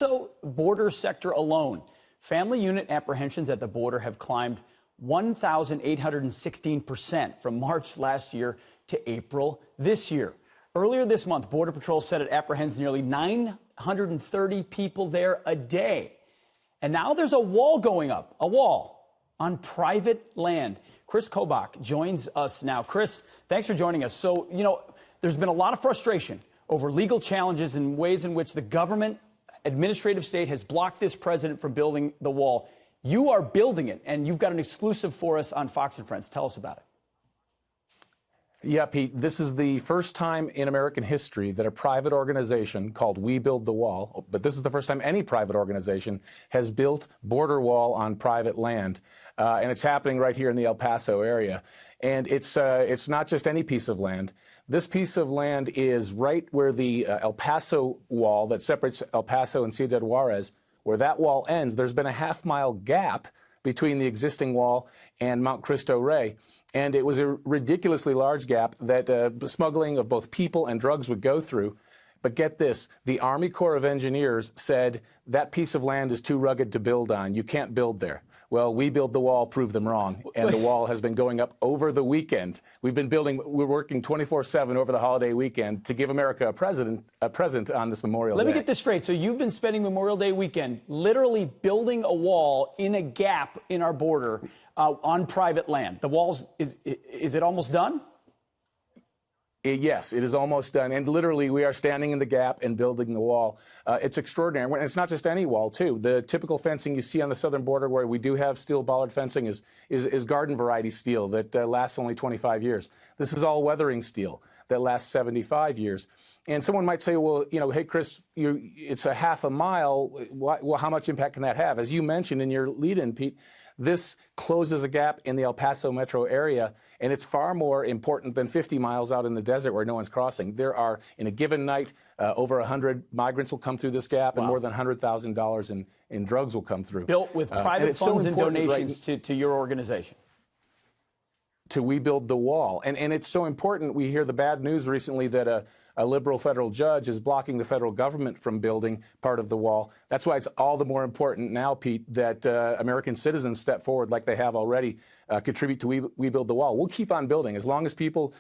So, border sector alone, family unit apprehensions at the border have climbed 1,816% from March last year to April this year. Earlier this month, Border Patrol said it apprehends nearly 930 people there a day. And now there's a wall going up, a wall on private land. Chris Kobach joins us now. Chris, thanks for joining us. So, there's been a lot of frustration over legal challenges and ways in which the government administrative state has blocked this president from building the wall. You are building it, and you've got an exclusive for us on Fox and Friends. Tell us about it. Yeah, Pete, this is the first time in American history that a private organization called We Build the Wall, but this is the first time any private organization has built border wall on private land. And it's happening right here in the El Paso area. And it's not just any piece of land. This piece of land is right where the El Paso wall that separates El Paso and Ciudad Juarez, where that wall ends. There's been a half-mile gap between the existing wall and Mount Cristo Rey. And it was a ridiculously large gap that smuggling of both people and drugs would go through. But get this, the Army Corps of Engineers said that piece of land is too rugged to build on. You can't build there. Well, We Build the Wall proved them wrong, and the wall has been going up over the weekend. We're working 24/7 over the holiday weekend to give America a present on this Memorial Day. Let me get this straight. So you've been spending Memorial Day weekend literally building a wall in a gap in our border on private land. The walls, is it almost done? Yes, it is almost done. And literally, we are standing in the gap and building the wall. It's extraordinary. And it's not just any wall, too. The typical fencing you see on the southern border, where we do have steel bollard fencing, is garden variety steel that lasts only 25 years. This is all weathering steel that lasts 75 years. And someone might say, well, hey, Chris, it's a half a mile. Well, how much impact can that have? As you mentioned in your lead-in, Pete, this closes a gap in the El Paso metro area, and it's far more important than 50 miles out in the desert where no one's crossing. There are, in a given night, over 100 migrants will come through this gap, and more than $100,000 in drugs will come through. Built with private funds and donations to your organization. To We Build the Wall. And it's so important. We hear the bad news recently that a liberal federal judge is blocking the federal government from building part of the wall. That's why it's all the more important now, Pete, that American citizens step forward like they have already, contribute to We Build the Wall. We'll keep on building as long as people